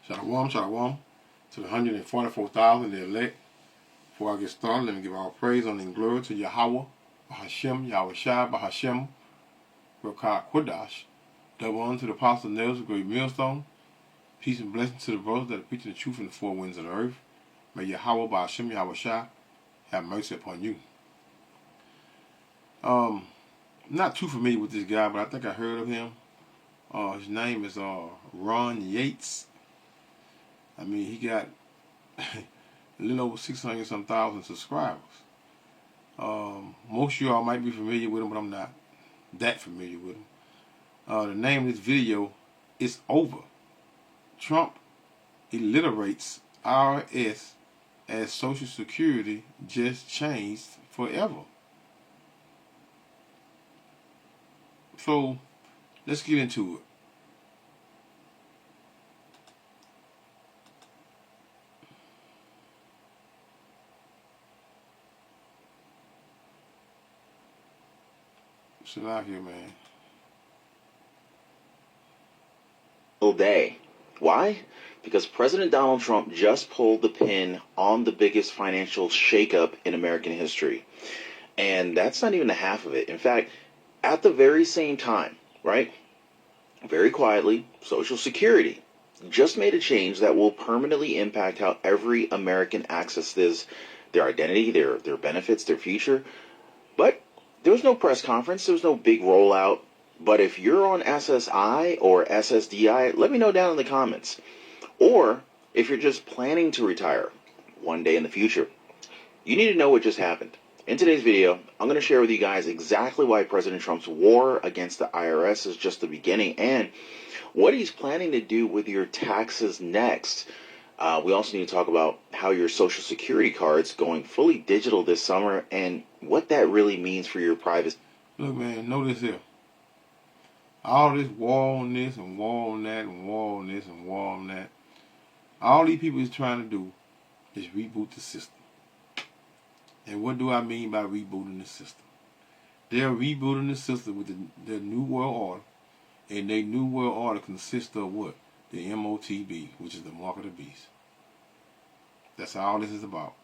Shalom, shalom to the 144,000, the elect. Before I get started, let me give all praise, honor, and glory to Yahweh, Bahashem, Yahweh Shai, Bahashem, Rokah Kodash. Double honor to the apostle nails of great millstone. Peace and blessings to the brothers that are preaching the truth in the four winds of the earth. May Yahweh, Bahashem, Yahweh Shai, have mercy upon you. I'm not too familiar with this guy, but I think I heard of him. His name is Ron Yates. I mean, he got a little over 600-some thousand subscribers. Most of y'all might be familiar with him, but I'm not that familiar with him. The name of this video is Over. Trump alliterates IRS as Social Security just changed forever. So, let's get into it. Sit out here, man. Day. Why? Because President Donald Trump just pulled the pin on the biggest financial shakeup in American history. And that's not even the half of it. In fact, at the very same time, right? Very quietly, Social Security just made a change that will permanently impact how every American accesses their identity, their benefits, their future. But there was no press conference. There was no big rollout. But if you're on SSI or SSDI, let me know down in the comments. Or if you're just planning to retire one day in the future, you need to know what just happened. In today's video, I'm going to share with you guys exactly why President Trump's war against the IRS is just the beginning and what he's planning to do with your taxes next. We also need to talk about how your Social Security card's going fully digital this summer and what that really means for your privacy. Look, man, notice here. All this war on this and war on that and war on this and war on that. All these people is trying to do is reboot the system. And what do I mean by rebooting the system? They're rebooting the system with the New World Order. And their New World Order consists of what? The MOTB, which is the Mark of the Beast. That's all this is about.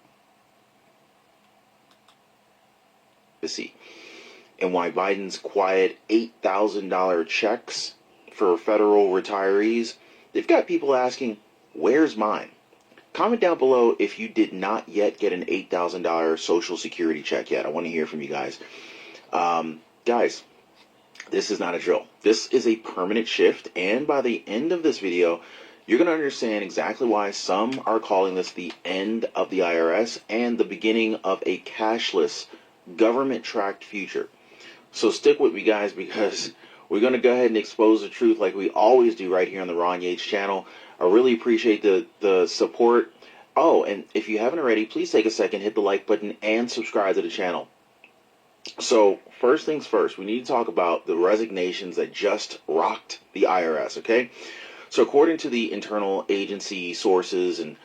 And why Biden's quiet $8,000 checks for federal retirees, they've got people asking, where's mine? Comment down below if you did not yet get an $8,000 Social Security check yet. I want to hear from you guys. Guys, this is not a drill. This is a permanent shift, and by the end of this video, you're going to understand exactly why some are calling this the end of the IRS and the beginning of a cashless, government-tracked future. So stick with me, guys, because we're going to go ahead and expose the truth like we always do right here on the Ron Yates channel. I really appreciate the support. Oh, and if you haven't already, please take a second, hit the like button, and subscribe to the channel. So first things first, we need to talk about the resignations that just rocked the IRS, okay? So according to the internal agency sources and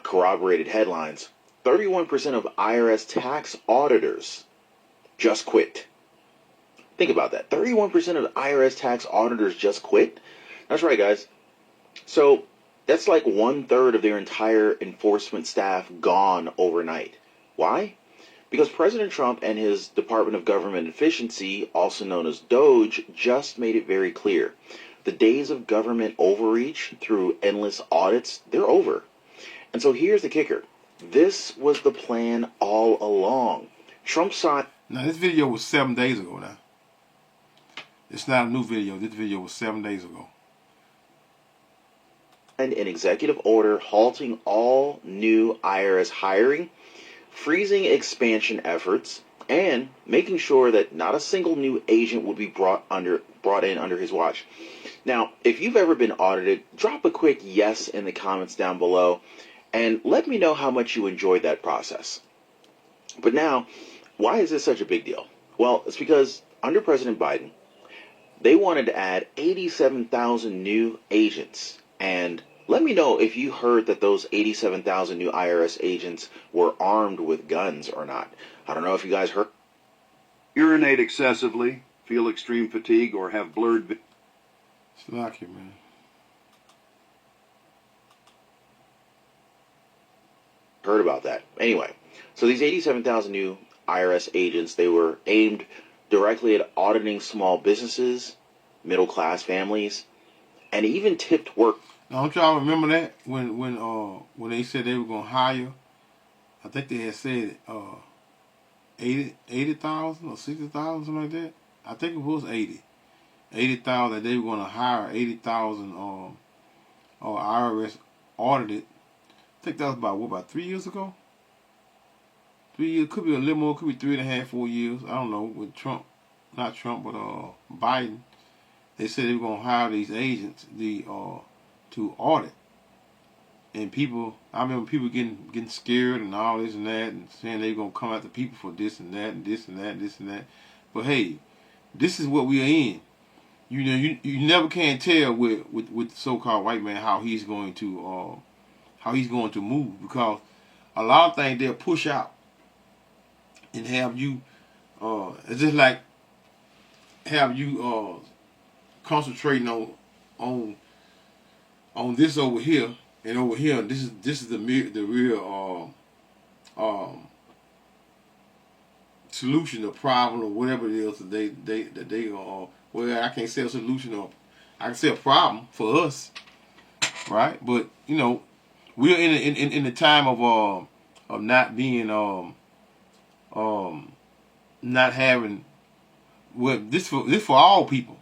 corroborated headlines, 31% of IRS tax auditors just quit. Think about that. 31% of IRS tax auditors just quit. That's right, guys. So that's like 1/3 of their entire enforcement staff gone overnight. Why? Because President Trump and his Department of Government Efficiency, also known as DOGE, just made it very clear. The days of government overreach through endless audits, they're over. And so here's the kicker. This was the plan all along. Trump saw... Now, this video was 7 days ago now. It's not a new video. This video was 7 days ago. And an executive order halting all new IRS hiring, freezing expansion efforts, and making sure that not a single new agent would be brought in under his watch. Now, if you've ever been audited, drop a quick yes in the comments down below, and let me know how much you enjoyed that process. But now, why is this such a big deal? Well, it's because under President Biden, they wanted to add 87,000 new agents. And let me know if you heard that those 87,000 new IRS agents were armed with guns or not. I don't know if you guys heard. Urinate excessively, feel extreme fatigue, or have blurred... It's like it, man. Heard about that. Anyway, so these 87,000 new IRS agents, they were aimed directly at auditing small businesses, middle class families, and even tipped work. Now, don't y'all remember that when they said they were gonna hire? I think they had said 80,000 or 60,000, something like that. I think it was 80,000 that they were gonna hire 80,000 IRS audited. I think that was about 3 years ago. 3 years, could be a little more, could be 3.5, 4 years. I don't know. With Trump, not Trump, but Biden, they said they were gonna hire these agents to audit. And people, I remember people getting scared and all this and that, and saying they were gonna come after people for this and that and this and that and this and that. But hey, this is what we are in. You know, you never can tell with the so-called white man how he's going to move, because a lot of things they'll push out and have you it's just like have you concentrating on this over here and over here. This is the real solution or problem or whatever it is that they well, I can't say a solution, or I can say a problem for us, right? But you know, we're in the time of not being not having, well, this for all people,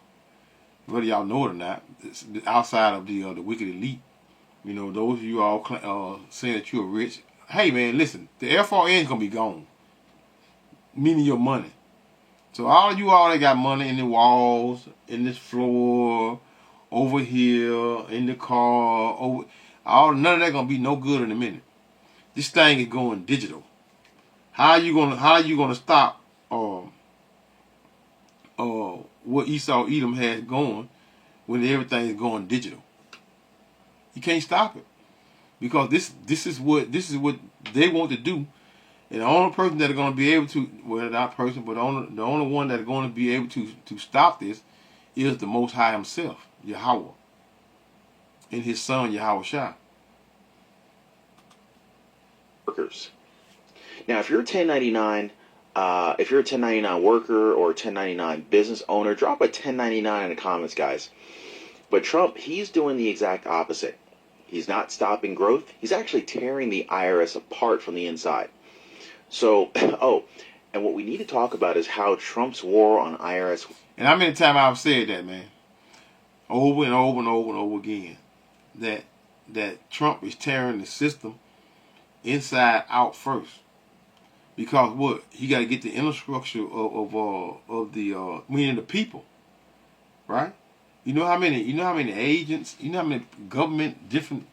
whether y'all know it or not. It's outside of the wicked elite. You know, those of you all saying that you're rich. Hey man, listen, the FRN is gonna be gone, meaning your money. So all of you all that got money in the walls, in this floor, over here, in the car, none of that gonna be no good in a minute. This thing is going digital. How are you gonna stop what Esau Edom has going when everything is going digital? You can't stop it, because this is what they want to do. And the only person that are going to be able to, well, not person, but the only one that are going to be able to stop this is the Most High Himself, Yahweh, and His Son Yahweh Shah. Workers. Now, if you're a 1099, if you're a 1099 worker or a 1099 business owner, drop a 1099 in the comments, guys. But Trump, he's doing the exact opposite. He's not stopping growth. He's actually tearing the IRS apart from the inside. So, and what we need to talk about is how Trump's war on IRS. And how many times I've said that, man, over and over and over and over again, that Trump is tearing the system inside out first, because what, he got to get the inner structure of the meaning the people, right? You know how many agents, you know how many government, different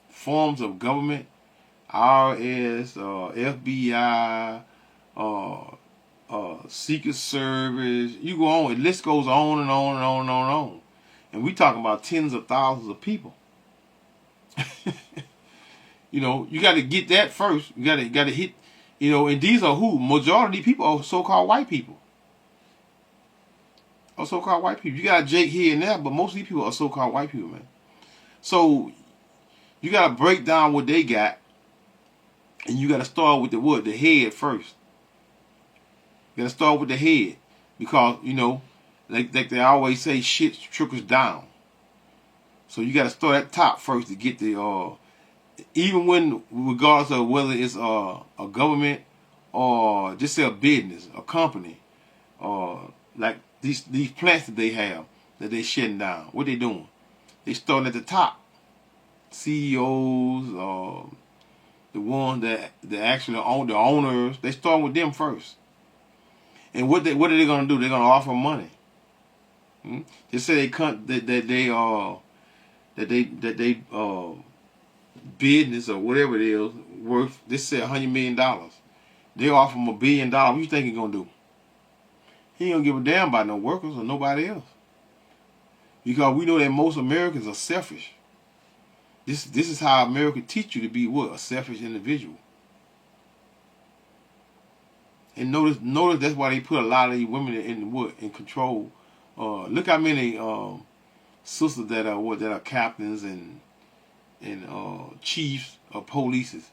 forms of government, IRS, FBI, Secret Service, you go on, the list goes on and on and on and on and on. And we talking about tens of thousands of people. You know, you got to get that first. You got to hit, you know, and these are who? Majority of people are so-called white people. Are so-called white people. You got Jake here and there, but most of these people are so-called white people, man. So you got to break down what they got, and you got to start with the head first. You got to start with the head, because you know, like they always say, shit trickles down. So you got to start at top first to get the even when, regardless of whether it's a government or just say a business, a company, like these plants that they have that they shutting down. What they doing? They starting at the top. CEOs, the ones that actually own the owners. They start with them first. And what are they gonna do? They're gonna offer money. They say they business or whatever it is worth, they say $100 million. They offer him $1 billion. What you think he's gonna do? He ain't gonna give a damn about no workers or nobody else, because we know that most Americans are selfish. This is how America teach you to be what? A selfish individual. And notice that's why they put a lot of these women in control. Look how many sisters that are captains and chiefs of polices.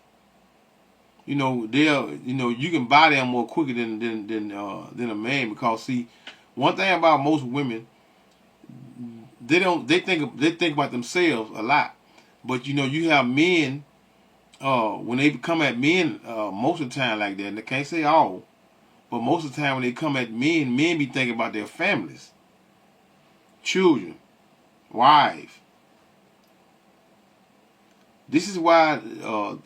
You know, you can buy them more quicker than a man, because see, one thing about most women, they think about themselves a lot. But you know, you have men when they come at men most of the time like that, and I can't say all, but most of the time when they come at men be thinking about their families, children, wives. This is why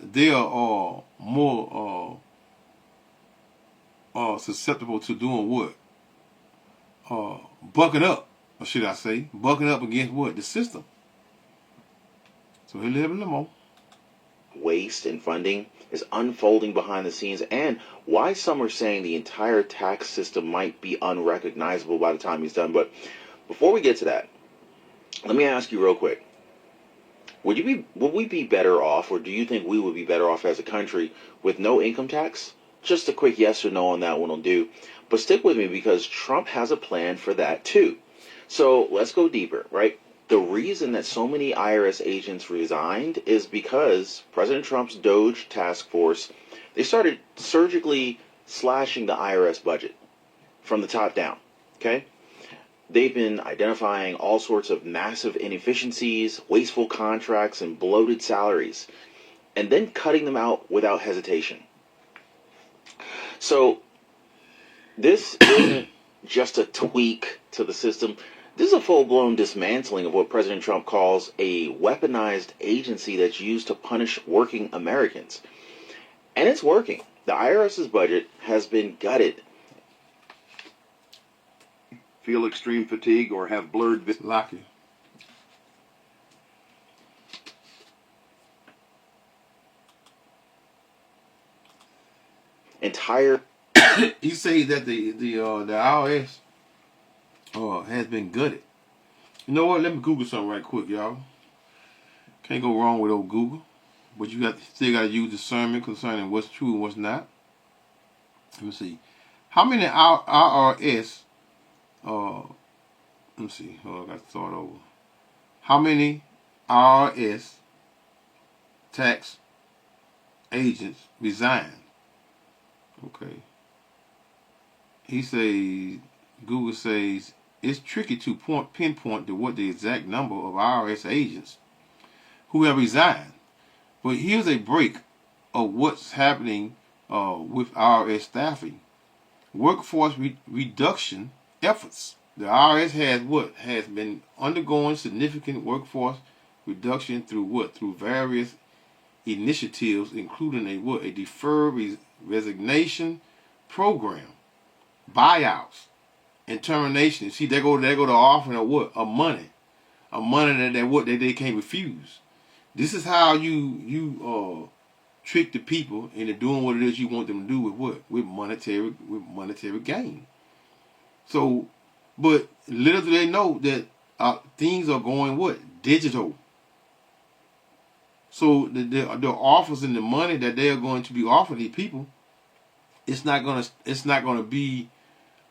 they are more susceptible to doing what? Bucking up, or should I say, bucking up against what? The system. So he live in limo. Waste and funding is unfolding behind the scenes, and why some are saying the entire tax system might be unrecognizable by the time he's done. But before we get to that, let me ask you real quick. Would we be better off, or do you think we would be better off as a country with no income tax? Just a quick yes or no on that one will do. But stick with me, because Trump has a plan for that too. So let's go deeper, right? The reason that so many IRS agents resigned is because President Trump's DOGE task force, they started surgically slashing the IRS budget from the top down, okay? They've been identifying all sorts of massive inefficiencies, wasteful contracts, and bloated salaries, and then cutting them out without hesitation. So this isn't just a tweak to the system. This is a full-blown dismantling of what President Trump calls a weaponized agency that's used to punish working Americans. And it's working. The IRS's budget has been gutted. Feel extreme fatigue or have blurred vision. Locky. Entire. He says that the IRS has been gutted. You know what? Let me Google something right quick, y'all. Can't go wrong with old Google, but you still got to use discernment concerning what's true and what's not. Let me see. How many IRS? Let me see. I got to start over. How many IRS tax agents resigned? Okay. He says, Google says, it's tricky to pinpoint to what the exact number of IRS agents who have resigned. But here's a break of what's happening with IRS staffing. Workforce reduction efforts. The IRS has been undergoing significant workforce reduction through what? Through various initiatives, including a deferred resignation program, buyouts, and termination. See, they go to offering of what? A money that they can't refuse. This is how you trick the people into doing what it is you want them to do with what? With monetary gain. So, but little do they know that things are going what? Digital. So the offers and the money that they are going to be offering these people, it's not gonna be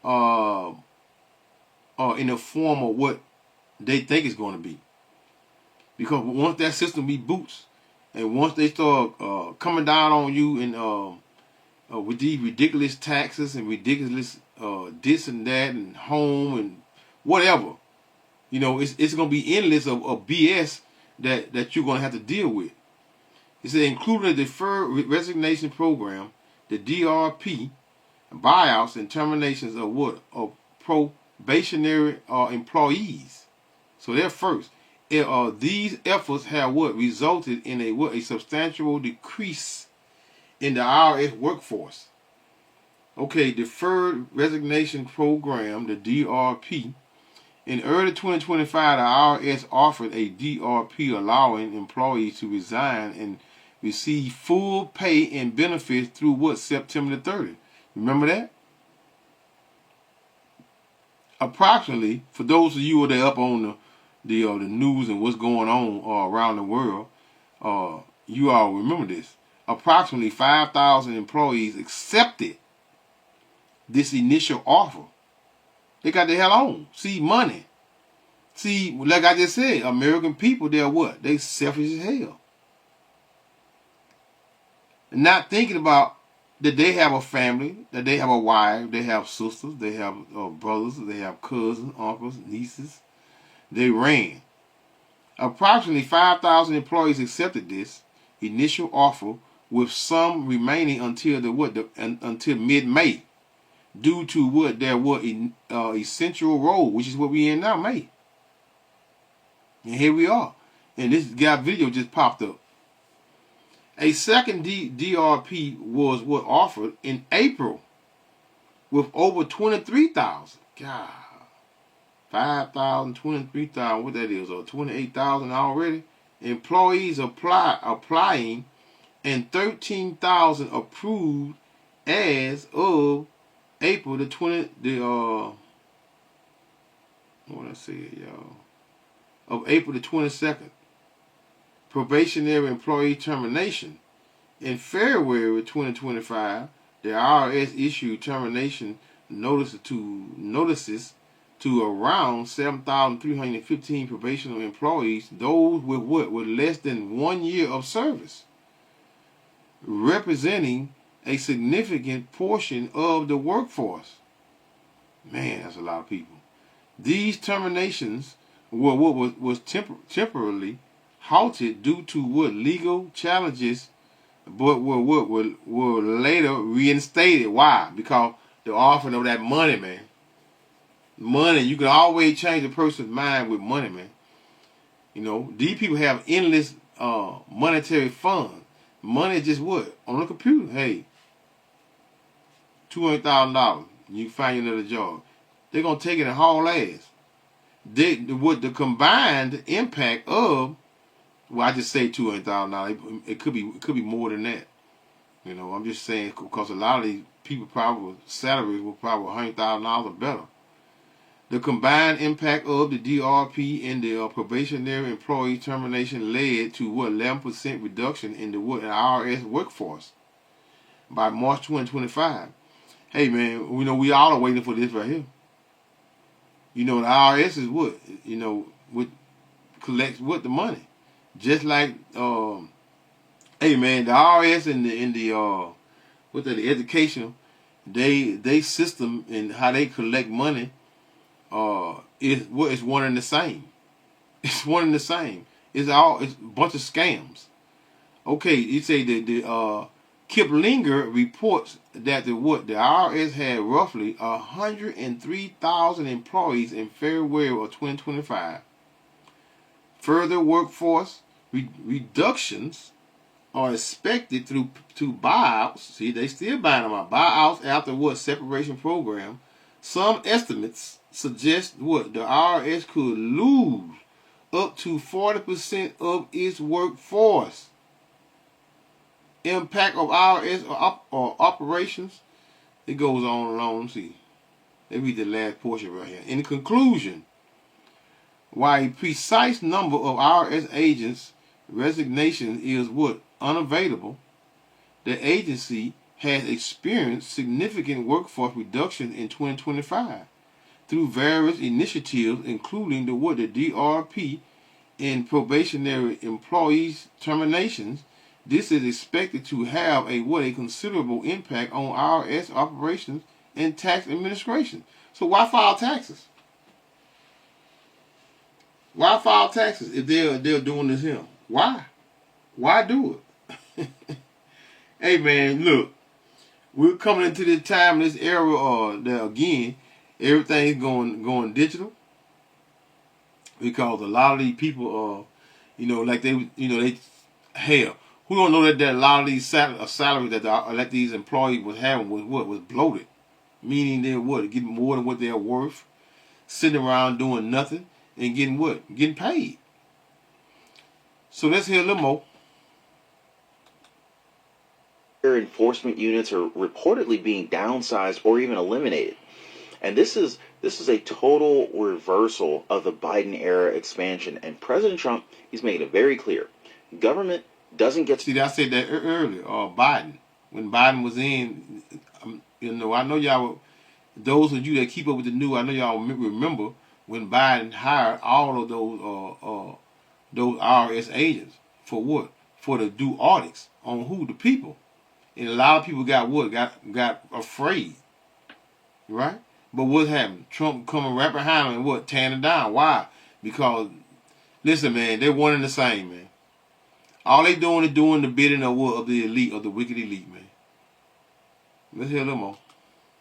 in the form of what they think it's going to be. Because once that system reboots, and once they start coming down on you and with these ridiculous taxes and ridiculous this and that and home and whatever, you know, it's going to be endless of BS that you're going to have to deal with. It said, including a deferred resignation program, the DRP, buyouts and terminations of what? Of probationary employees. So they're first. These efforts have what? Resulted in a substantial decrease in the IRS workforce. Okay, deferred resignation program, the DRP. In early 2025, the IRS offered a DRP allowing employees to resign and receive full pay and benefits through what? September the 30th. Remember that? Approximately, for those of you that are up on the news and what's going on around the world, you all remember this. Approximately 5,000 employees accepted this initial offer. They got the hell on. See, money. See, like I just said, American people, they're what? They selfish as hell. not thinking about that they have a family, that they have a wife, they have sisters, they have brothers, they have cousins, uncles, nieces. They ran. Approximately 5,000 employees accepted this initial offer, with some remaining until until mid-May, due to what their essential role, which is what we in now, May. And here we are. And this guy video just popped up. A second DRP was what offered in April with over 23,000. God. 5,000, 23,000, what that is, or 28,000 already. Employees applying, and 13,000 approved as of April the 20, what I say, y'all, of April the 22nd. Probationary employee termination. In February 2025, the IRS issued termination notices to around 7,315 probationary employees, those with with less than 1 year of service, representing a significant portion of the workforce. Man, that's a lot of people. These terminations were what was temporarily halted due to legal challenges, but were later reinstated. Why? Because the offering of that money, man. Money, you can always change a person's mind with money, man. You know, these people have endless monetary funds. Money is just what? On the computer. Hey, $200,000. You find you another job. They're gonna take it and haul ass. The combined impact of, well, I just say $200,000. It could be more than that. You know, I'm just saying because a lot of these people probably salaries were probably $100,000 or better. The combined impact of the DRP and the probationary employee termination led to 11% reduction in the IRS workforce by March 2025. Hey man, you know we all are waiting for this right here. You know the IRS is what, you know, what collects what the money, just like hey man, the IRS and the educational, they system and how they collect money is one and the same. It's one and the same. It's a bunch of scams. Okay, you say the Kiplinger reports that the IRS had roughly 103,000 employees in February of 2025. Further workforce reductions are expected through buyouts. See, they still buying them out. Buyouts after separation program. Some estimates suggest the IRS could lose up to 40% of its workforce. Impact of IRS or operations. It goes on and on. See, let me read the last portion right here. In conclusion, while a precise number of IRS agents' resignation is unavailable, the agency has experienced significant workforce reduction in 2025 through various initiatives, including the DRP and probationary employees terminations. This is expected to have a considerable impact on IRS operations and tax administration. So why file taxes? Why file taxes if they're doing this here? Why? Why do it? Hey man, look, we're coming into this time, this era that again, everything's going digital, because a lot of these people hell, who don't know that a lot of these salaries that these employees was having was bloated, meaning they're getting more than what they're worth, sitting around doing nothing and getting paid. So let's hear a little more. Enforcement units are reportedly being downsized or even eliminated. And this is a total reversal of the Biden era expansion. And President Trump, he's made it very clear. Government doesn't get... See, I said that earlier, Biden. When Biden was in, I know y'all, those of you that keep up with the news, I know y'all remember when Biden hired all of those IRS agents for what? For to do audits on who? The people. And a lot of people got what? Got afraid. Right? But what happened? Trump coming right behind him and what? Tearing it down. Why? Because, listen, man, they're one and the same, man. All they doing is doing the bidding of what? Of the elite, of the wicked elite, man. Let's hear a little more.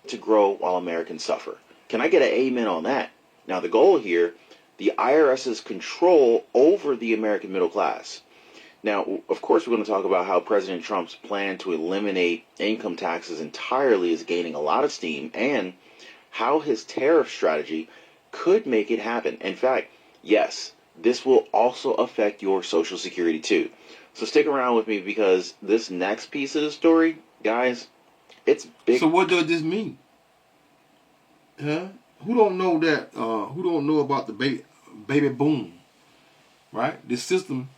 To grow while Americans suffer. Can I get an amen on that? Now, the goal here, the IRS's control over the American middle class. Now, of course, we're going to talk about how President Trump's plan to eliminate income taxes entirely is gaining a lot of steam, and how his tariff strategy could make it happen. In fact, yes, this will also affect your Social Security too. So stick around with me, because this next piece of the story, guys, it's big. So what does this mean? Huh? Who don't know that? Who don't know about the baby boom? Right? This system,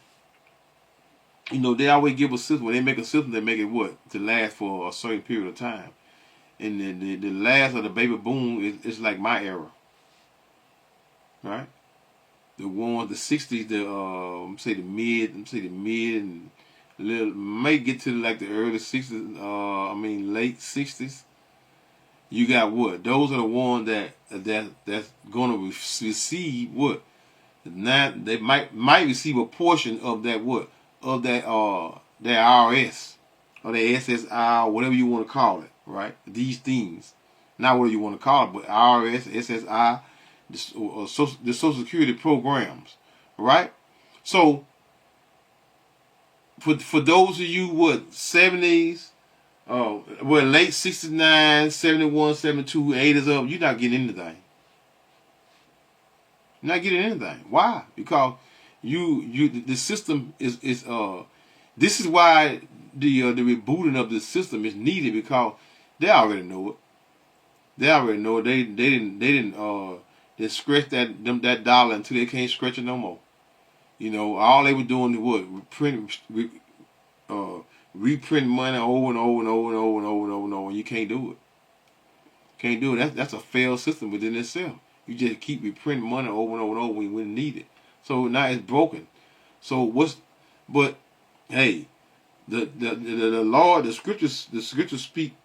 you know, they always give a system. When they make a system, they make it what? To last for a certain period of time. And the last of the baby boom is like my era. Right? The ones, the 60s, the mid and a little, may get to like the early 60s, late 60s. You got what? Those are the ones that's gonna receive what? Now they might receive a portion of that what? Of that IRS or the SSI, whatever you want to call it, right? These things, not whatever you want to call it, but IRS, SSI, the Social Security programs, right? So for those of you what 70s, late 69, 71, 72, 80s up, you're not getting anything. You're not getting anything. Why? Because the system is this is why the rebooting of the system is needed, because they already know it. They already know it. They didn't they scratch that dollar until they can't scratch it no more. You know, all they were doing was reprint money over and over and over and over and over and over and over, and you can't do it. Can't do it. That's a failed system within itself. You just keep reprinting money over and over and over when you wouldn't need it. So now it's broken. So but hey, the law, the scriptures speak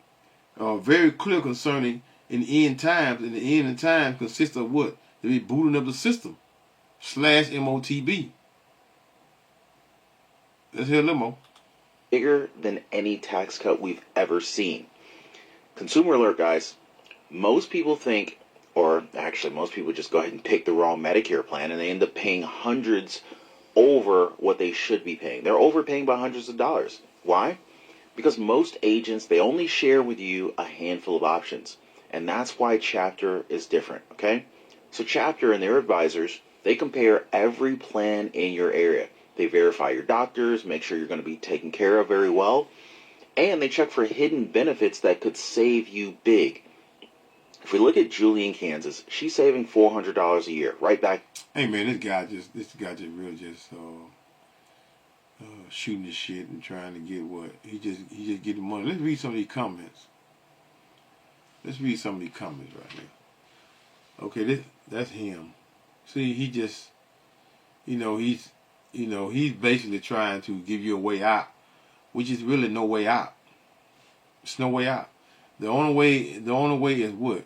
very clear concerning in the end times, and the end of time consists of what? The rebooting of the system / MOTB. Let's hear a little more. Bigger than any tax cut we've ever seen. Consumer alert, guys. Most people think, or actually most people just go ahead and pick the wrong Medicare plan, and they end up paying hundreds over what they should be paying. They're overpaying by hundreds of dollars. Why? Because most agents, they only share with you a handful of options. And that's why Chapter is different, okay? So Chapter and their advisors, they compare every plan in your area. They verify your doctors, make sure you're going to be taken care of very well, and they check for hidden benefits that could save you big. If we look at Julie in Kansas, she's saving $400 a year, right back. Hey man, this guy just really just shooting the shit and trying to get what he just getting money. Let's read some of these comments. Let's read some of these comments right here. Okay, that's him. See, he just, he's basically trying to give you a way out, which is really no way out. It's no way out. The only way is what?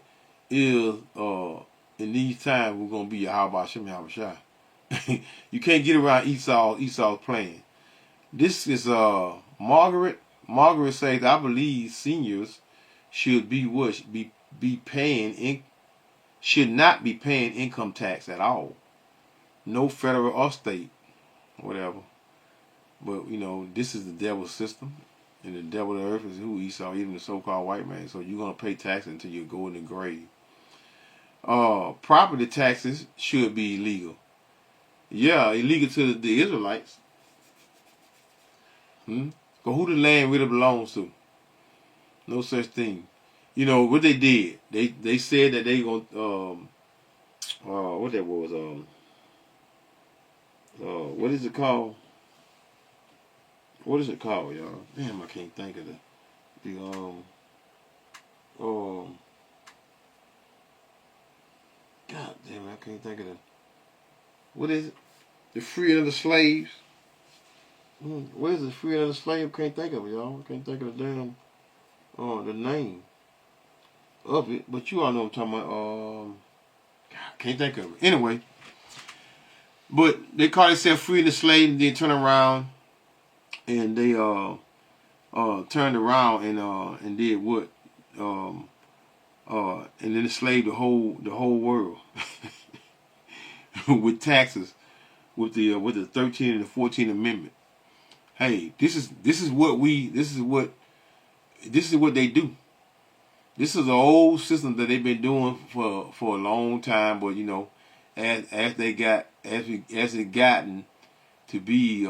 Is in these times we're gonna be a how about Shem Shai. You can't get around Esau's plan. This is Margaret. Margaret says, I believe seniors should be should not be paying income tax at all. No federal or state, whatever. But this is the devil's system. And the devil of the earth is who? Esau, even the so-called white man. So you're going to pay taxes until you go in the grave. Property taxes should be illegal. Yeah, illegal to the Israelites. But who the land really belongs to? No such thing. What they did? They said that they going what that was? What is it called? What is it called, y'all? Damn, I can't think of God damn it, I can't think of what is it? The freeing of the slaves. Where's the freedom of the slave? Can't think of it, y'all. Can't think of the damn the name of it. But you all know what I'm talking about. Can't think of it. Anyway, but they call themselves freeing the slave, and then turn around and they turned around and did what? And then enslaved the whole world with taxes, with the 13th and the 14th Amendment. Hey, this is what they do. This is an old system that they've been doing for a long time, but you know, as it gotten to be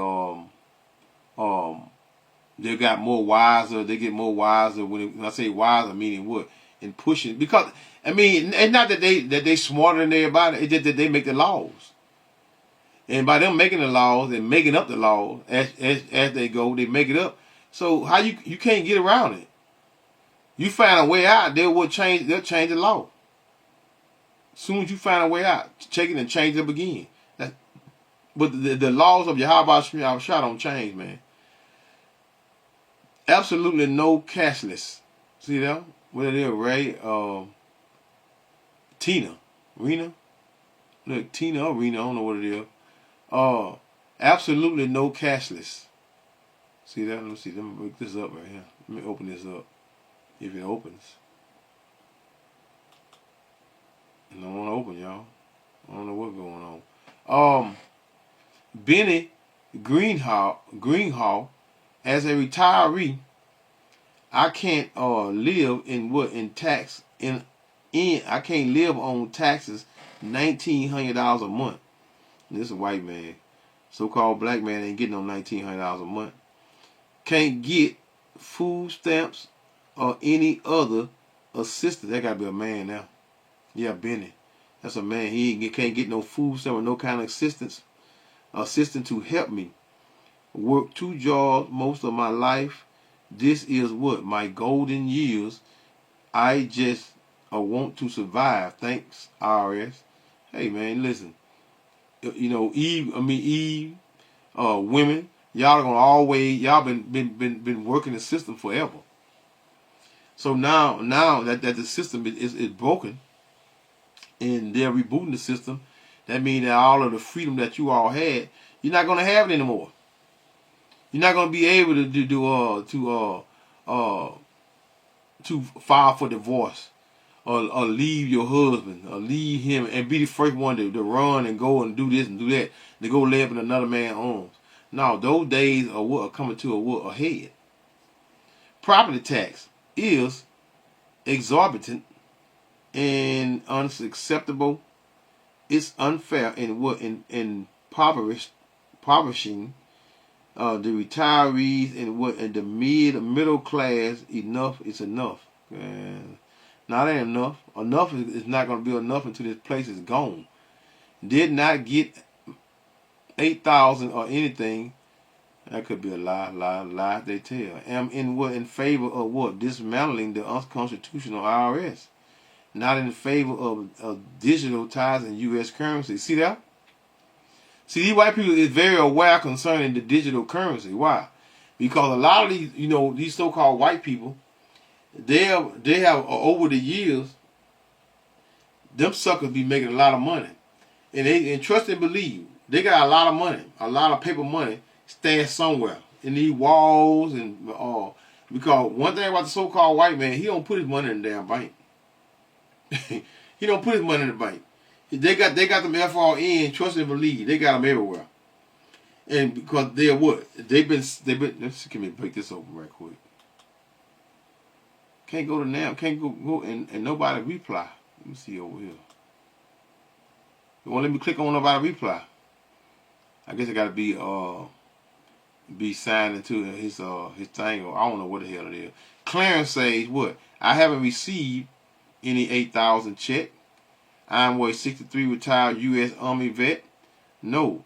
they got more wiser. They get more wiser. When I say wiser, meaning what? In pushing, because I mean, it's not that they smarter than everybody. It's just that they make the laws, and by them making the laws and making up the laws as they go, they make it up. So how you can't get around it. You find a way out, they'll change the law. As soon as you find a way out, check it and change it up again. But the laws of Yahweh Shah don't change, man. Absolutely no cashless. See that? What it is, Ray? Tina. Rena? Look, Tina or Rena, I don't know what it is. Absolutely no cashless. See that? Let me see. Let me break this up right here. Let me open this up. If it opens. It don't want to open, y'all. I don't know what's going on. Benny Greenhall, as a retiree, I can't live I can't live on taxes $1,900 a month. And this is a white man. So-called black man ain't getting on $1,900 a month. Can't get food stamps or any other assistance. That gotta be a man now. Yeah, Benny. That's a man. He can't get no food stamp or no kind of assistance to help me. Work 2 jobs most of my life. This is what? My golden years. I just want to survive. Thanks, IRS. Hey, man, listen. You know, Eve, women, y'all are gonna always, y'all been working the system forever. So now that the system is broken and they're rebooting the system, that means that all of the freedom that you all had, you're not gonna have it anymore. You're not gonna be able to file for divorce or leave your husband or leave him and be the first one to run and go and do this and do that, to go live in another man's arms. No, those days are coming to a head. Property tax is exorbitant and unacceptable. It's unfair and impoverishing the retirees and the middle class. Enough is enough. Now that ain't enough. Enough is not going to be enough until this place is gone. Did not get 8,000 or anything. That could be a lie they tell. Am in favor of what? Dismantling the unconstitutional IRS. Not in favor of digital ties and U.S. currency. See that? See, these white people is very aware concerning the digital currency. Why? Because a lot of these so-called white people, they have over the years, them suckers be making a lot of money, and trust and believe they got a lot of money, a lot of paper money stashed somewhere in these walls and because one thing about the so-called white man, he don't put his money in the damn bank. He don't put his money in the bank. They got them FRN, trust and believe. They got them everywhere. And because they're what? They've been. Let's see, let me break this open right quick. Can't go to now. Can't go and nobody reply. Let me see over here. It won't let me click on nobody reply. I guess I got to be signed into his thing, or I don't know what the hell it is. Clarence says what? I haven't received any 8,000 check. I'm a 63 retired U.S. Army vet. No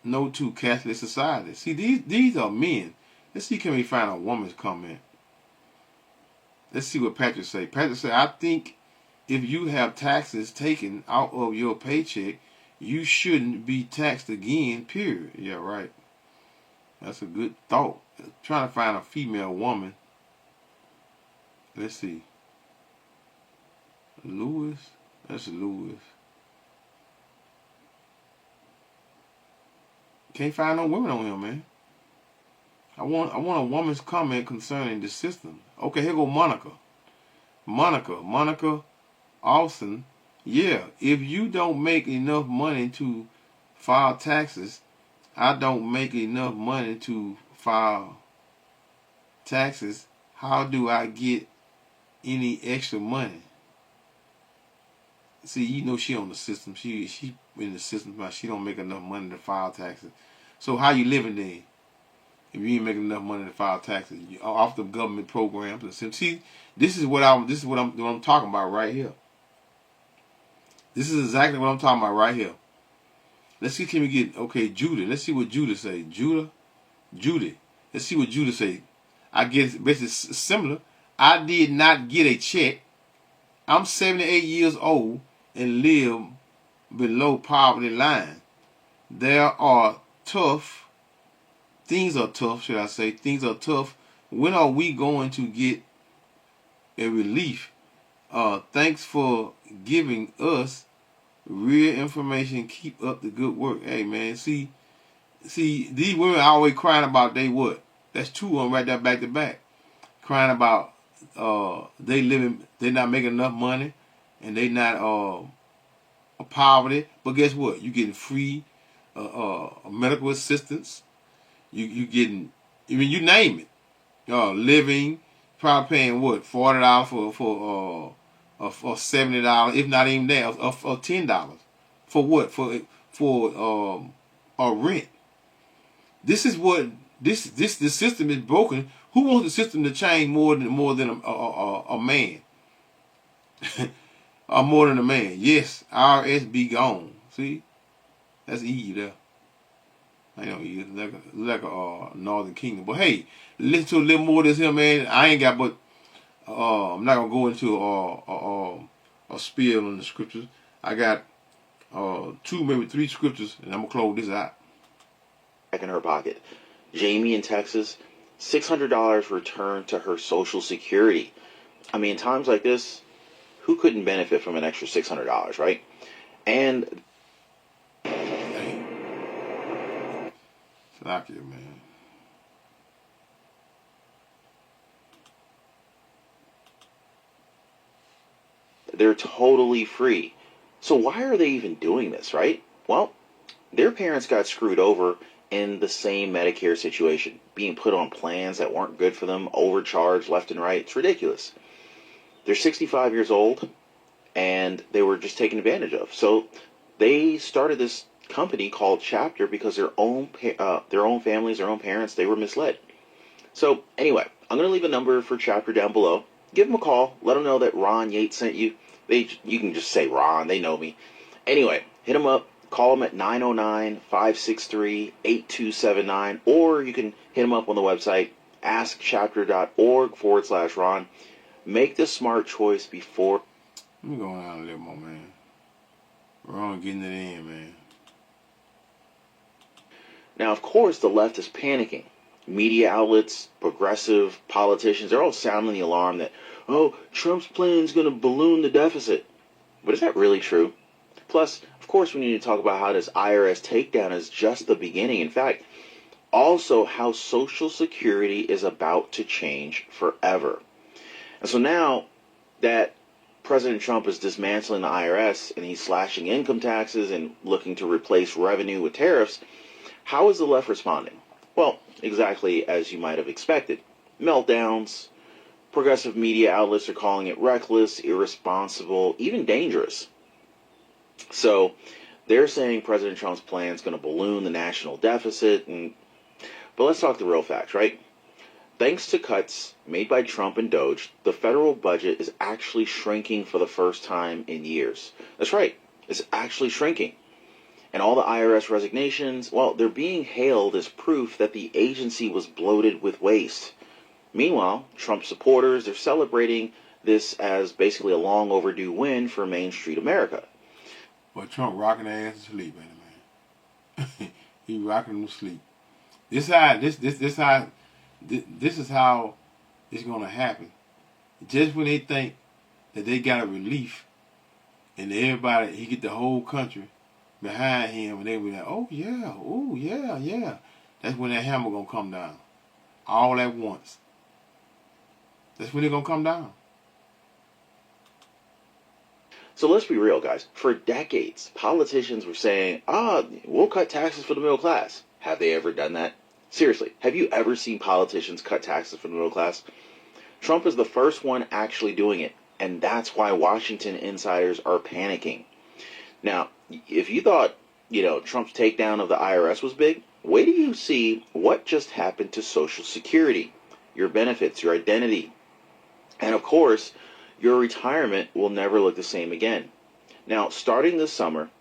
to Catholic society. See, these are men. Let's see, can we find a woman's comment? Let's see what Patrick say. Patrick say, I think if you have taxes taken out of your paycheck, you shouldn't be taxed again, period. Yeah, right. That's a good thought. Trying to find a female woman. Let's see. Lewis. That's Lewis. Can't find no women on here, man. I want a woman's comment concerning the system. Okay, here go Monica. Monica Austin. Yeah, if you don't make enough money to file taxes, I don't make enough money to file taxes. How do I get any extra money? See, you know she on the system. She in the system, but she don't make enough money to file taxes. So how you living then? If you ain't making enough money to file taxes, you off the government programs. And see, this is what I'm talking about right here. This is exactly what I'm talking about right here. Let's see, can we get Judah? Let's see what Judah say. Judy. Let's see what Judah say. I guess basically similar. I did not get a check. I'm 78 years old and live below poverty line. Things are tough, should I say. Things are tough. When are we going to get a relief? Thanks for giving us real information. Keep up the good work. Hey, man, see, these women always crying about they what? That's two of them right there back to back. Crying about they not making enough money and they not poverty. But guess what? You getting free medical assistance. You getting, I mean, you name it. Living, probably paying what, $40 for $70, if not even that, or $10 for what? For a rent. This is what the system is broken. Who wants the system to change more than a man? Or more than a man? Yes, IRS be gone. See, that's Eve there. I know you like a Northern Kingdom. But hey, listen to a little more of this here, man. I ain't got but I'm not gonna go into a spiel on the scriptures. I got 2, maybe 3 scriptures, and I'm gonna close this out. Back in her pocket. Jamie in Texas, $600 returned to her Social Security. I mean, times like this, who couldn't benefit from an extra $600, right? And Stop you, man. they're totally free. So why are they even doing this, right? Well, their parents got screwed over in the same Medicare situation, being put on plans that weren't good for them, overcharged left and right. It's ridiculous. They're 65 years old, and they were just taken advantage of. So they started this company called Chapter because their own families, their own parents, they were misled. So anyway, I'm going to leave a number for Chapter down below. Give them a call. Let them know that Ron Yates sent you. You can just say Ron. They know me. Anyway, hit them up. Call them at 909-563-8279. Or you can hit them up on the website, askchapter.org/Ron. Make the smart choice before. Let me go down a little more, man. Ron getting it in, man. Now, of course, the left is panicking. Media outlets, progressive politicians, they're all sounding the alarm that, oh, Trump's plan is going to balloon the deficit. But is that really true? Plus, of course, we need to talk about how this IRS takedown is just the beginning. In fact, also how Social Security is about to change forever. And so now that President Trump is dismantling the IRS and he's slashing income taxes and looking to replace revenue with tariffs, how is the left responding? Well, exactly as you might have expected. Meltdowns. Progressive media outlets are calling it reckless, irresponsible, even dangerous. So they're saying President Trump's plan is going to balloon the national deficit. But let's talk the real facts, right? Thanks to cuts made by Trump and Doge, the federal budget is actually shrinking for the first time in years. That's right. It's actually shrinking. And all the IRS resignations, well, they're being hailed as proof that the agency was bloated with waste. Meanwhile, Trump supporters, they're celebrating this as basically a long overdue win for Main Street America. But Trump rocking their ass to sleep, ain't it, man? He rocking them to sleep. This how this is how it's gonna happen. Just when they think that they got a relief, and everybody he get the whole country behind him, and they be like, oh yeah, oh yeah, yeah. That's when that hammer gonna come down, all at once. That's when it gonna come down. So let's be real, guys. For decades, politicians were saying, we'll cut taxes for the middle class. Have they ever done that? Seriously, have you ever seen politicians cut taxes for the middle class? Trump is the first one actually doing it, and that's why Washington insiders are panicking. Now, if you thought, Trump's takedown of the IRS was big, wait till you see what just happened to Social Security, your benefits, your identity, and of course, your retirement will never look the same again. Now, starting this summer,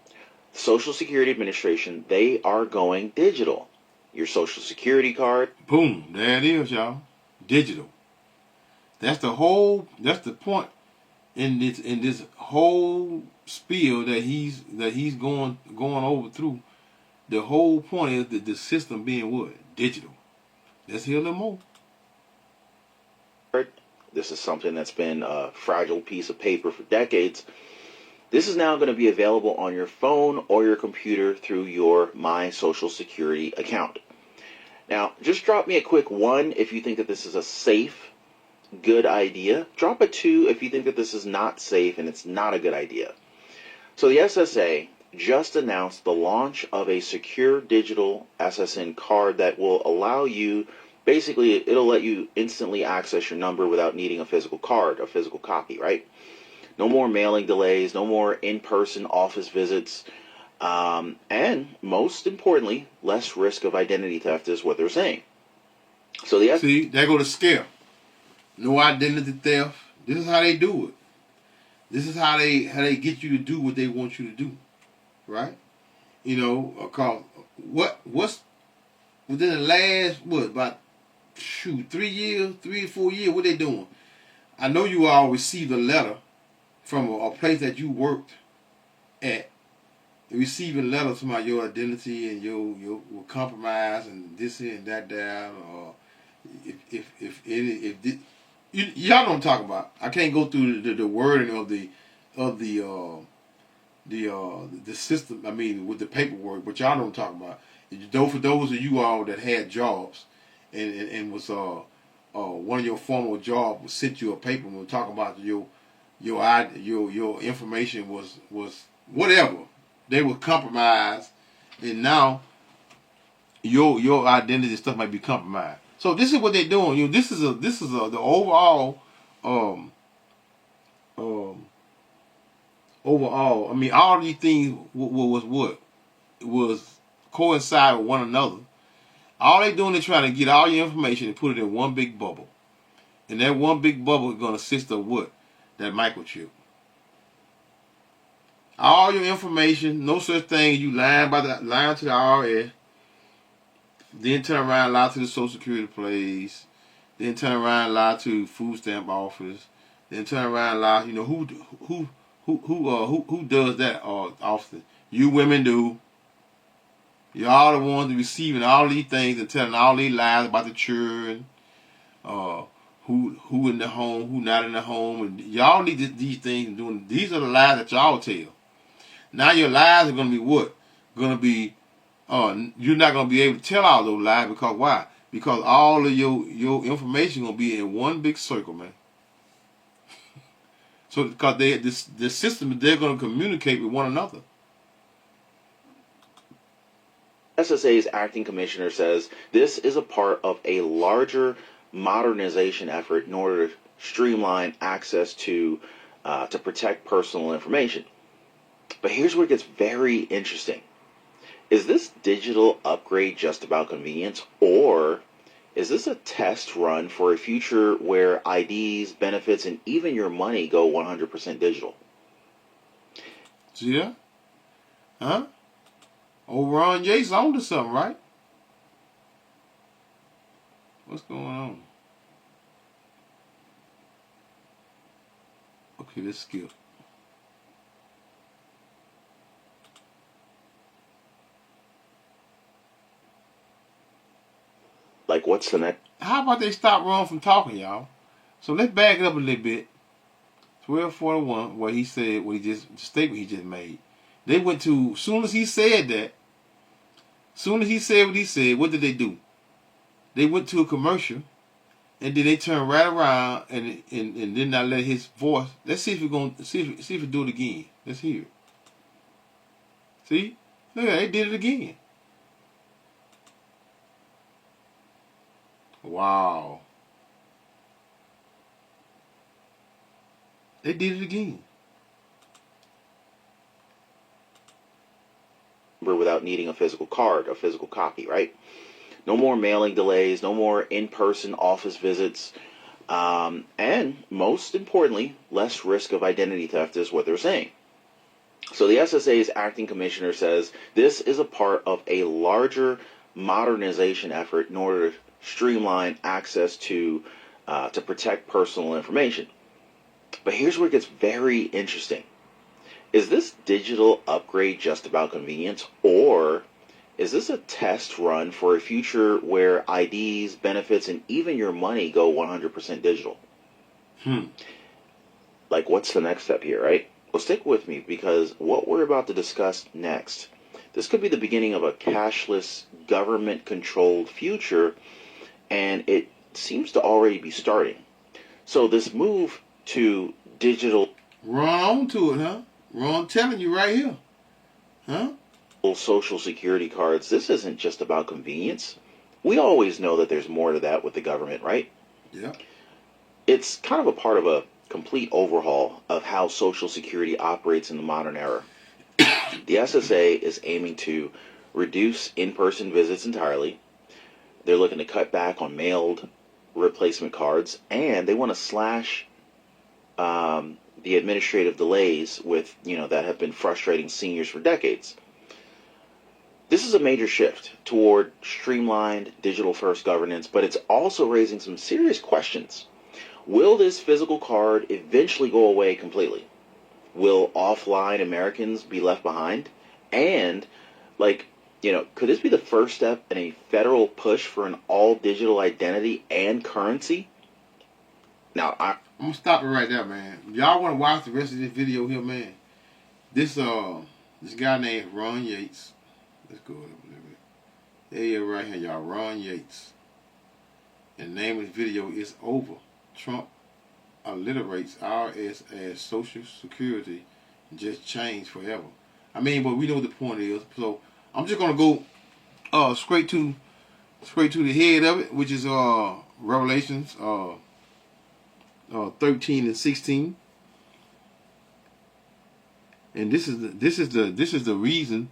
the Social Security Administration, they are going digital. Your Social Security card. Boom, there it is, y'all. Digital. That's the point in this whole spiel that he's going over through. The whole point is that the system being what? Digital. Let's hear a little more. This is something that's been a fragile piece of paper for decades. This is now going to be available on your phone or your computer through your My Social Security account. Now, just drop me a quick 1 if you think that this is a safe, good idea. Drop a 2 if you think that this is not safe and it's not a good idea. So the SSA just announced the launch of a secure digital SSN card that will allow you, basically, it'll let you instantly access your number without needing a physical card, a physical copy, right? No more mailing delays, no more in-person office visits, and most importantly, less risk of identity theft is what they're saying. So see, there go the scare. No identity theft. This is how they do it. This is how they get you to do what they want you to do, right? Cause what's within the last about 3 or 4 years, what they doing? I know you all received a letter from a place that you worked at. Receiving a letter about your identity and your compromise and this and that down, or if y'all know what I'm talking about. I can't go through the wording of the system. I mean, with the paperwork, but y'all know what I'm talking about. For those of you all that had jobs and was one of your former jobs was sent you a paper and was talking about your information was whatever. They were compromised, and now your identity stuff might be compromised. So this is what they're doing. This is the overall overall. I mean, all these things was coincide with one another. All they doing is trying to get all your information and put it in one big bubble, and that one big bubble is going to consist of what? That microchip. All your information, no such thing as you lying to the IRS, then turn around and lie to the Social Security place, then turn around and lie to food stamp office, then turn around and lie. Who does that often? You women do. Y'all the ones receiving all these things and telling all these lies about the children, who in the home, who not in the home, and y'all need these things doing. These are the lies that y'all tell. Now your lies are going to be what? Going to be, you're not going to be able to tell all those lies because why? Because all of your information going to be in one big circle, man. So because the system, they're going to communicate with one another. SSA's acting commissioner says this is a part of a larger modernization effort in order to streamline access to protect personal information. But here's where it gets very interesting. Is this digital upgrade just about convenience, or is this a test run for a future where IDs, benefits, and even your money go 100% digital? See that? Huh? Ron Yates on to something, right? What's going on? Okay, let's skip. Like, what's the next? How about they stop Ron from talking, y'all? So let's back it up a little bit. 1241, where he said what he just the statement he just made. They went to soon as he said that. Soon as he said what he said, what did they do? They went to a commercial, and then they turned right around and did not let his voice. Let's see if we're gonna see if we do it again. Let's hear it. See, look at that, they did it again. Wow. They did it again. Without needing a physical card, a physical copy, right? No more mailing delays, no more in-person office visits, and most importantly, less risk of identity theft is what they're saying. So the SSA's acting commissioner says this is a part of a larger modernization effort in order to streamline access to protect personal information. But here's where it gets very interesting. Is this digital upgrade just about convenience, or is this a test run for a future where IDs, benefits, and even your money go 100% digital? Like, what's the next step here, right? Well, stick with me, because what we're about to discuss next, this could be the beginning of a cashless, government-controlled future, and it seems to already be starting. So this move to digital... Run on to it, huh? Ron telling you right here. Huh? Social security cards, this isn't just about convenience. We always know that there's more to that with the government, right? Yeah. It's kind of a part of a complete overhaul of how Social Security operates in the modern era. The SSA is aiming to reduce in-person visits entirely. They're looking to cut back on mailed replacement cards, and they want to slash the administrative delays that have been frustrating seniors for decades. This is a major shift toward streamlined digital-first governance, but it's also raising some serious questions. Will this physical card eventually go away completely? Will offline Americans be left behind? And, could this be the first step in a federal push for an all-digital identity and currency? Now, I'm gonna stop it right there, man. Y'all want to watch the rest of this video here, man? This guy named Ron Yates. Let's go up a little bit. There you are right here, y'all. Ron Yates. And the name of the video is Over. Trump alliterates IRS as Social Security just changed forever. I mean, but we know what the point is. So I'm just gonna go straight to the head of it, which is Revelations 13 and 16. And this is the reason.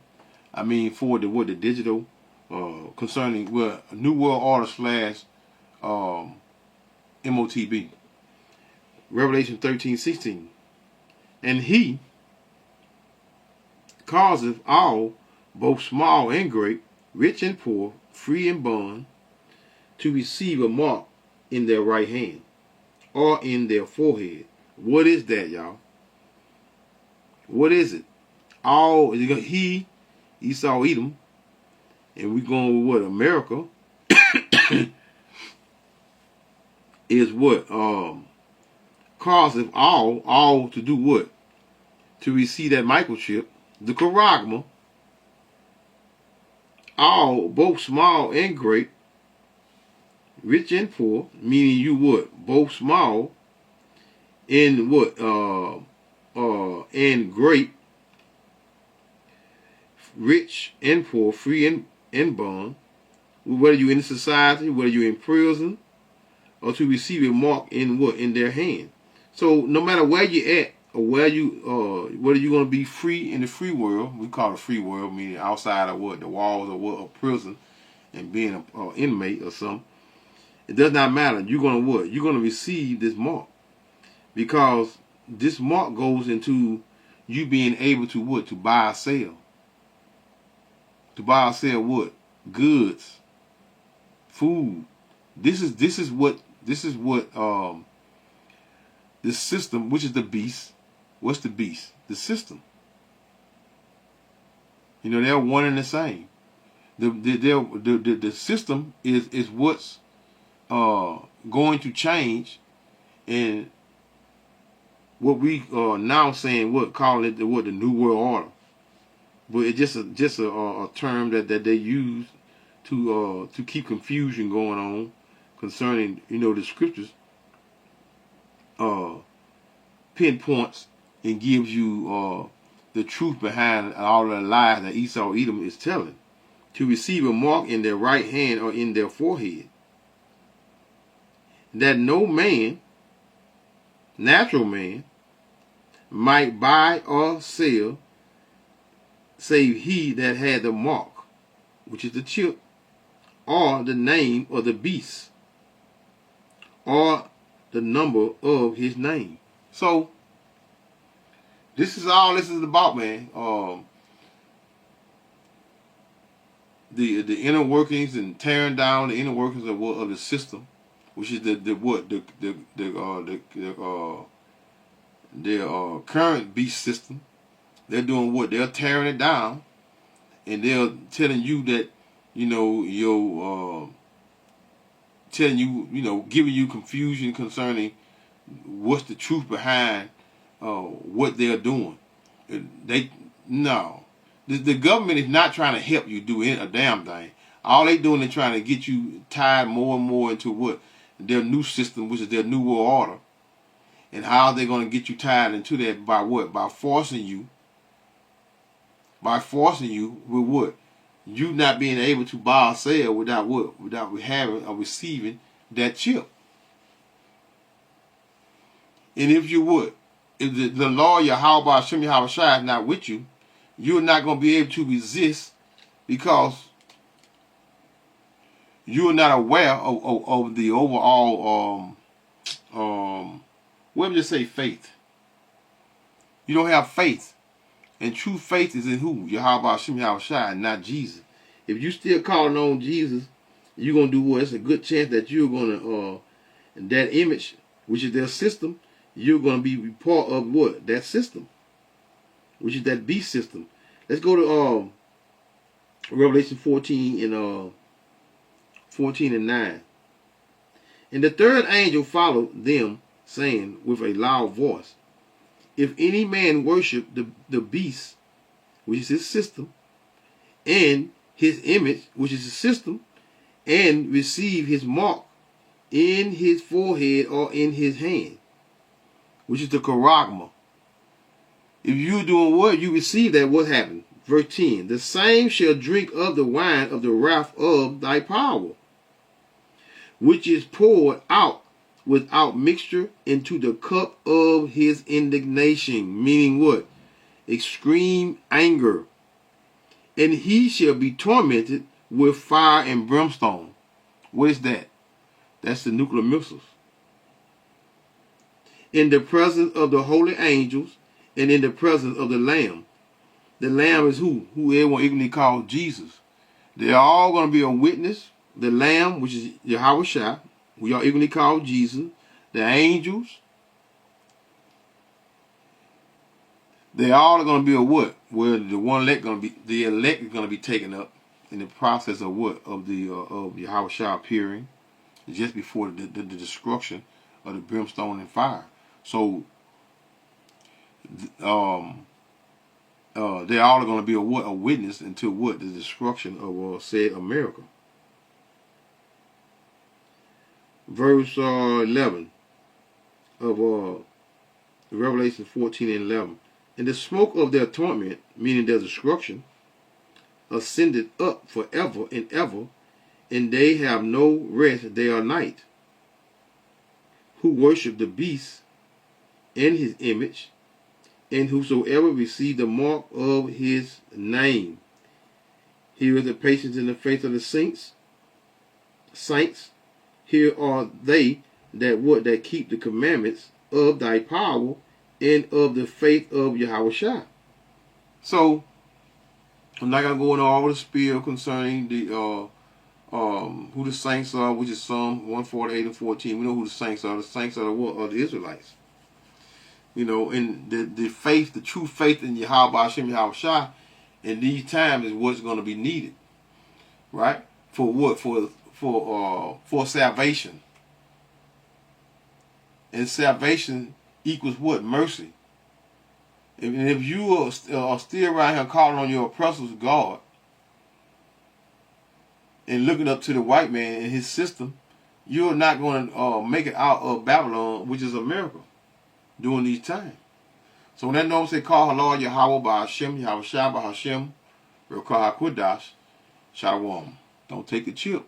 I mean, for the digital concerning New World Order / MOTB. Revelation 13:16. And he causeth all, both small and great, rich and poor, free and bond, to receive a mark in their right hand or in their forehead. What is that, y'all? What is it? All he, Esau, Edom, and we going with what? America is what? Causeth all to do what? To receive that microchip, the charagma, all, both small and great, rich and poor, meaning you what? Both small and what? And great, rich and poor, free and bond, whether you're in society, whether you're in prison, or to receive a mark in what? In their hand. So no matter where you're at, or whether you're going to be free in the free world, we call it free world, meaning outside of what? The walls of what? A prison, and being an inmate or something. It does not matter. You're going to what? You're going to receive this mark. Because this mark goes into you being able to what? To buy or sell. To buy or sell what? Goods. Food. This is what the system, which is the beast. What's the beast? The system. You know, they're one and the same. The system is what's going to change, and what we are now saying, calling it the New World Order. But it's just a term that they use to keep confusion going on concerning, the scriptures pinpoints and gives you the truth behind all the lies that Esau Edom is telling. To receive a mark in their right hand or in their forehead, that no man, natural man, might buy or sell save he that had the mark, which is the chip, or the name of the beast, or the number of his name. So this is all this is about, man. The inner workings and tearing down the inner workings of the system, which is the current beast system. They're doing what? They're tearing it down, and they're telling you that, telling you, giving you confusion concerning what's the truth behind what they're doing. The government is not trying to help you do a damn thing. All they doing is trying to get you tied more and more into what? Their new system, which is their New World Order. And how they're going to get you tied into that by what? By forcing you. By forcing you with what? You not being able to buy or sell without what? Without having or receiving that chip. And if you would, if the law Yahweh Hashem Yahweh Shai is not with you, you're not going to be able to resist, because you're not aware of the overall, let me just say faith. You don't have faith. And true faith is in who? Yahweh Hashem Yahweh Shai, not Jesus. If you still calling on Jesus, you're going to do what? It's a good chance that you're going to, that image, which is their system, you're going to be part of what? That system, which is that beast system. Let's go to Revelation 14 and 14 and 9. And the third angel followed them, saying with a loud voice, if any man worship the beast, which is his system, and his image, which is his system, and receive his mark in his forehead or in his hand, which is the charagma. If you doing what? You receive that, what happened? Verse 10. The same shall drink of the wine of the wrath of thy power, which is poured out without mixture into the cup of his indignation. Meaning what? Extreme anger. And he shall be tormented with fire and brimstone. What is that? That's the nuclear missiles. In the presence of the holy angels and in the presence of the Lamb. The Lamb is who? Who everyone ignorantly called Jesus. They're all going to be a witness. The Lamb, which is Yahweh Shai, who y'all ignorantly call Jesus. The angels. They all are going to be a what? Where the elect is going to be taken up in the process of what? Of the of Yahweh Shai appearing just before the destruction of the brimstone and fire. So they all are going to be a witness until what? The destruction of said America. Verse 11 of Revelation 14 and 11. And the smoke of their torment, meaning their destruction, ascended up forever and ever, and they have no rest day or night, who worship the beast and his image, and whosoever receive the mark of his name. Here is the patience in the faith of the saints. Here are they that keep the commandments of thy power and of the faith of Yahweh Shai. So I'm not gonna go into all the spiel concerning the who the saints are, which is Psalm 148 and 14. We know who the saints are. The saints are the Israelites. And the faith, the true faith in Yahweh Hashem Yahweh Shai in these times is what's going to be needed. right? For what? For salvation. And salvation equals what? Mercy. And if you are still around here calling on your oppressor's God and looking up to the white man and his system, you're not going to make it out of Babylon, which is a miracle during these times. So when that norm say, call her Lord Yahweh by Hashem, Yahweh Shah by Hashem, Rekah HaKodash, Shalom. Don't take the chip.